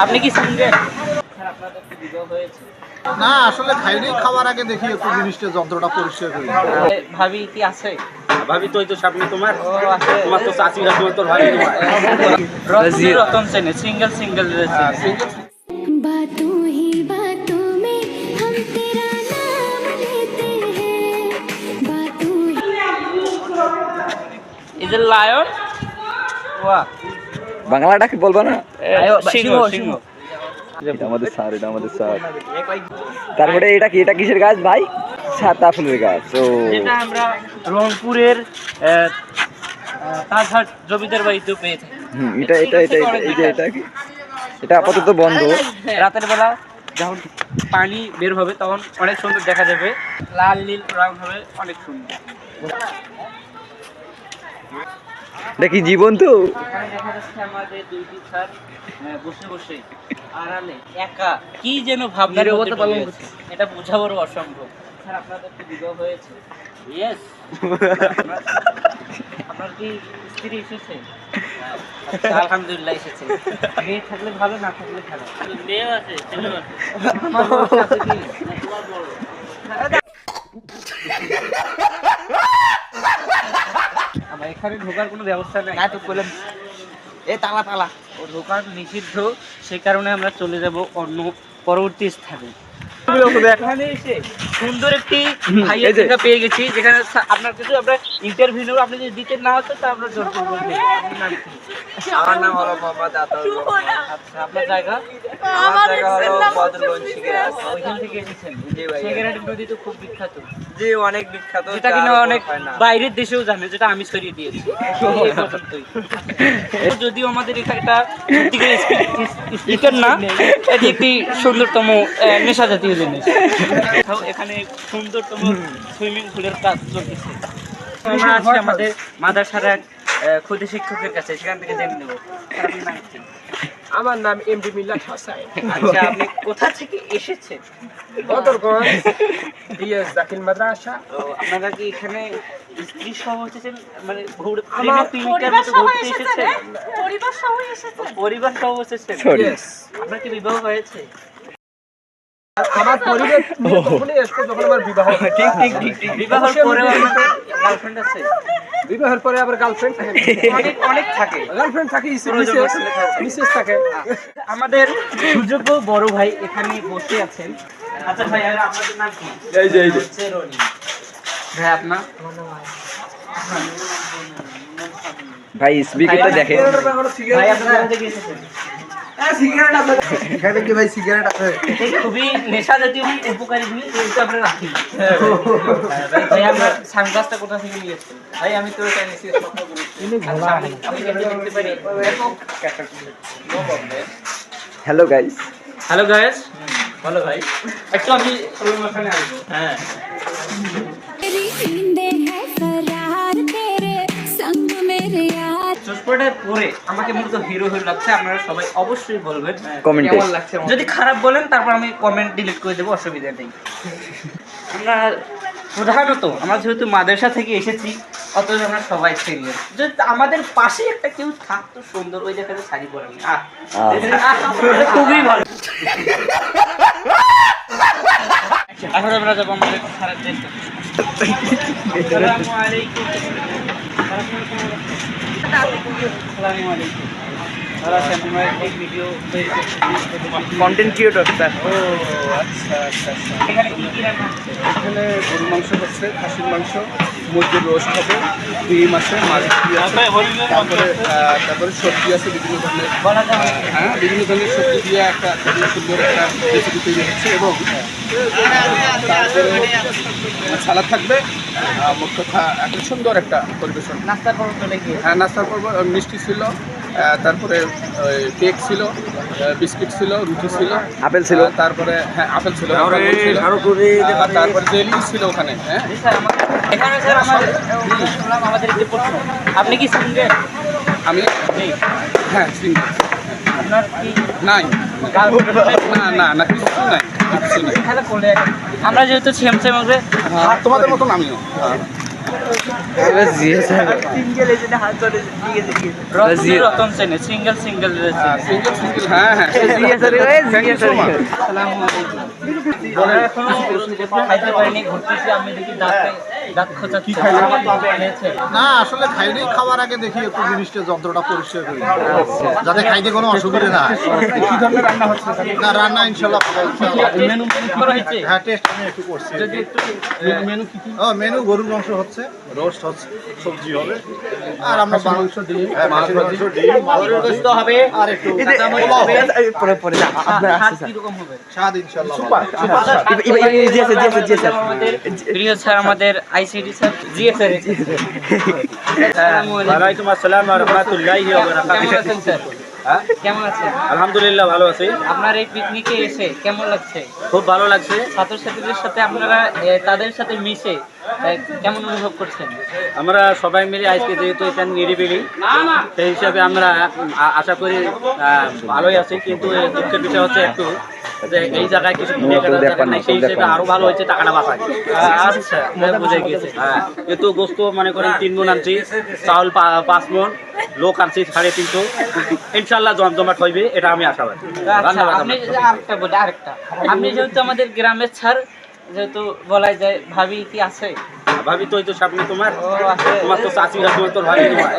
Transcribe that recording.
আপনি কি single? Sir আপনাদের কি বিবাহ হয়েছে? না আসলে খাইনি, খাওয়ার আগে দেখি একটু জিনিসটা যন্ত্রটা পরিষ্কার করি। ভাবি কি আছে? ভাবি তো এই তো সামনে তোমার ও আছে। তোমার তো চাচিরা তোমার তো ভাবি তোমার রতন চেনে, সিঙ্গেল সিঙ্গেল बातों ही बातों में हम तेरा नाम लेते हैं बातों ইজ এ লায়ন। ওয়া বাংলাটা কি বলবো না? সিংহ সিংহ। এটা আমাদের স্যার। তারপরে এটা কি, এটা কিসের গাছ ভাই? ছাতা ফুলের গাছ। ও যেটা আমরা রংপুরের তাজহাট জমিদার বাড়িতেও পেয়ে থাকি। এটা কি? এটা আপাতত বন্ধ। রাতের বেলা যখন পানি বের হবে তখন অনেক সুন্দর দেখা যাবে, লাল নীল রং হবে, অনেক সুন্দর। এটা কি জীবন তো? এখানে দেখা যাচ্ছে আমাদের দুইটি স্যার বসে বসে আড়ালে একা কি যেন ভাবনার মধ্যে ডুবে আছে। এটা বোঝাবার অসম্ভব। স্যার আপনাদের কি বিবাহ হয়েছে? ইয়েস। আপনার কি স্ত্রী এসেছে? আচ্ছা, আলহামদুলিল্লাহ এসেছে। মেয়ে থাকলে ভালো, না থাকলে খারাপ। মেয়ে আছে, ছেলে আছে। আমার বড় আছে কি? তোমার বড়। আমার এখানে ঢোকার কোনো ব্যবস্থা নাই। না তো বললাম তালা ও ঢোকার নিষিদ্ধ, সেই কারণে আমরা চলে যাব অন্য পরবর্তী স্থানে। এখানে এসে সুন্দর একটি ভাইয়ের জায়গা পেয়ে গেছি, যেখানে আপনার কিছু আমরা ইন্টারভিউ নেব। আপনি যদি দিতে না হতো তা আমরা জোর করবো। আমার নাম হলো মোহাম্মদ আতাউর। আচ্ছা, আপনার জায়গা? আমার জায়গা হলো বদরগঞ্জ শিখেরাজ। ওইখান থেকে এসেছেন? জি ভাই। সেখানে নদী তো খুব বিখ্যাত। জি অনেক বিখ্যাত। যেটা কিনা অনেক বাইরের দেশেও জানে, যেটা আমি ছড়িয়ে দিয়েছি এই পর্যন্তই। যদিও আমাদের এটা একটা স্পিকার না, এটি একটি সুন্দরতম নেশা জাতীয় জিনিস। এখানে সুন্দরতম সুইমিং পুলের কাজ চলতেছে। আমরা আছি আমাদের মাদ্রাসার এক খুদে শিক্ষকের কাছে, সেখান থেকে জেনে নেব। আমার নাম এমডি মিল্লাত হোসেন। আচ্ছা, আপনি কোথা থেকে এসেছেন? বদরগঞ্জ ডিএস দাখিল মাদ্রাসা। আপনারা কি এখানে স্ত্রী সহ এসেছেন, মানে আমার পরিবার সহ এসেছেন? পরিবার সহ এসেছেন। আপনার কি বিবাহ হয়েছে? আমার পরিবার তখনই এসছে যখন আমার বিবাহ হয়। ঠিক। বিবাহের পরে আপনার গার্লফ্রেন্ড আছে? বিবাহের পরে আবার গার্লফ্রেন্ড থাকে। অনেক থাকে। গার্লফ্রেন্ড থাকে, মিসেস থাকে। আমাদের সুযোগ্য বড় ভাই এখানে বসে আছেন। আচ্ছা ভাই, আর আপনাদের নাম কি? এই যে রনি। ভাই আপনার? ভাই স্পিকারটা দেখেন। ভাই আপনারা কোথা থেকে এসেছেন? এখানে কি ভাই সিগারেট আছে? এই খুবই নেশা জাতীয় উপকারী জিনিস, এটা আমরা রাখি। ভাই আপনার সানগ্লাসটা কোথা থেকে নিয়েছেন? ভাই আমি তো এটা নিছি স্বপ্ন করি। আচ্ছা, আমি দেখতে পারি? Hello guys. Hello guys. ভালো ভাই, একটু আমি ওখানে আসবো। হ্যাঁ, तेरी नींदें हैं फरार तेरे संग मेरे यार চশমাটা পরে আমাকে মূলত হিরো লাগছে। আপনারা সবাই অবশ্যই বলবেন কমেন্টে। কেমন লাগছে। যদি খারাপ বলেন তারপর আমি কমেন্ট ডিলিট করে দেবো, অসুবিধা নেই। আমরা প্রধানত আমরা যেহেতু মাদ্রাসা থেকে এসেছি, অথচ আমরা সবাই সিনিয়র। যদি আমাদের পাশে একটা কেউ থাকতো সুন্দর, ওই দেখাতে শাড়ি পরে আমি খুবই ভালো। এখন আমরা যাবো আমাদের খারাপ দেশে। আসসালামু আলাইকুম। আসসালামু আলাইকুম। ভালো আছেন? আমরা এই ভিডিও কন্টেন্ট ক্রিয়েটর স্যার। ও আচ্ছা। এখানে কি কি রান্না? এখানে গরুর মাংস হচ্ছে, খাসির মাংস, মুরগির রোস্ট হবে, ডিম আছে, মাছ আছে, তারপরে সবজি আছে বিভিন্ন ধরনের। বলা যাবে? হ্যাঁ, বিভিন্ন ধরনের সবজি দিয়ে একটা সুন্দর একটা রেসিপি তৈরি হচ্ছে। এবং তারপরে সালাদ থাকবে। মোট কথা একটা সুন্দর একটা পরিবেশন। নাস্তার পর চলে গিয়ে হ্যাঁ, নাস্তার পর মিষ্টি ছিল, তারপরে কেক ছিল, বিস্কিট ছিল, রুটি ছিল, আপেল ছিল। তারপরে হ্যাঁ আপেল ছিল, তারপরে জেলি ছিল ওখানে। হ্যাঁ, এখানে স্যার আমাদের একটি প্রশ্ন, আপনি কি সিঙ্গেল? আমি হ্যাঁ সিঙ্গেল। আপনার কি নাই না কিছু নাই, কিছু নাই। আমরা যেহেতু সেম তোমাদের মতন আমিও। রতন রতন চেনে সিঙ্গেল সিঙ্গেল সিঙ্গেল সিঙ্গেল, হ্যাঁ হ্যাঁ Thank you so much. আমরা এখনো খাইতে পারিনি, ঘুরতেছি। আমি দেখি দাঁত খোঁচাচ্ছি। না আসলে খাইনি, খাওয়ার আগে দেখি একটু জিনিসটা যন্ত্রটা পরিষ্কার করি যাতে খাইতে কোনো অসুবিধা না হয়। কি ধরনের রান্না হচ্ছে স্যার? না রান্না ইনশাল্লাহ ভালো হচ্ছে। মেনু করা হয়েছে। হ্যাঁ টেস্ট আমি একটু করছি। যদি একটু মেনু কি কি? মেনু গরুর মাংস হচ্ছে, রোস্ট হচ্ছে, সবজি হবে, আর আমরা মাংস, ডিম, মাছ মাংস, ডিম, গরুর গোশত হবে, আর একটু পোলাও হবে। স্বাদ কিরকম হবে? স্বাদ ইনশাল্লাহ সুপার, ভালো। আমাদের প্রিয় স্যার, আমাদের আইসিডি স্যার, জিএ স্যার। ওয়ালাইকুম আসসালাম ওয়া রাহমাতুল্লাহি ওয়া কেমন বারাকাতুহু। আছেন স্যার? হ্যাঁ? কেমন আছেন? আলহামদুলিল্লাহ ভালো আছি, আপনার এই পিকনিকে এসে কেমন লাগছে? খুব ভালো লাগছে। ছাত্রছাত্রীদের সাথে আপনারা তাদের সাথে মিশে কেমন অনুভব করছেন? আমরা সবাই মিলে আজকে যেহেতু এটা নিরিবিলি, সেই হিসাবে আমরা আশা করি ভালোই আছি। কিন্তু দুঃখের বিষয় হচ্ছে একটু যে এই জায়গায় কিছু কিনে কেনার জায়গা নাই, সেই হিসেবে আরো ভালো হয়েছে, টাকাটা বাঁচায়। আচ্ছা, বুঝে গেছে। হ্যাঁ, কিন্তু গোস্ত মনে করেন 3 মণ আনছি, চাউল 5 মণ, লোক আনছি 350। ইনশাল্লাহ জমজমাট হইবে, এটা আমি আশাবাদী। আচ্ছা, আপনি আরেকটা আপনি যেহেতু আমাদের গ্রামের ছাড়, যেহেতু বলা যায়, ভাবি কি আছে? ভাবি তো এই তো সামনে তোমার, ও আছে। তোমার তো চাচি, তোমার তো ভাবি তোমার।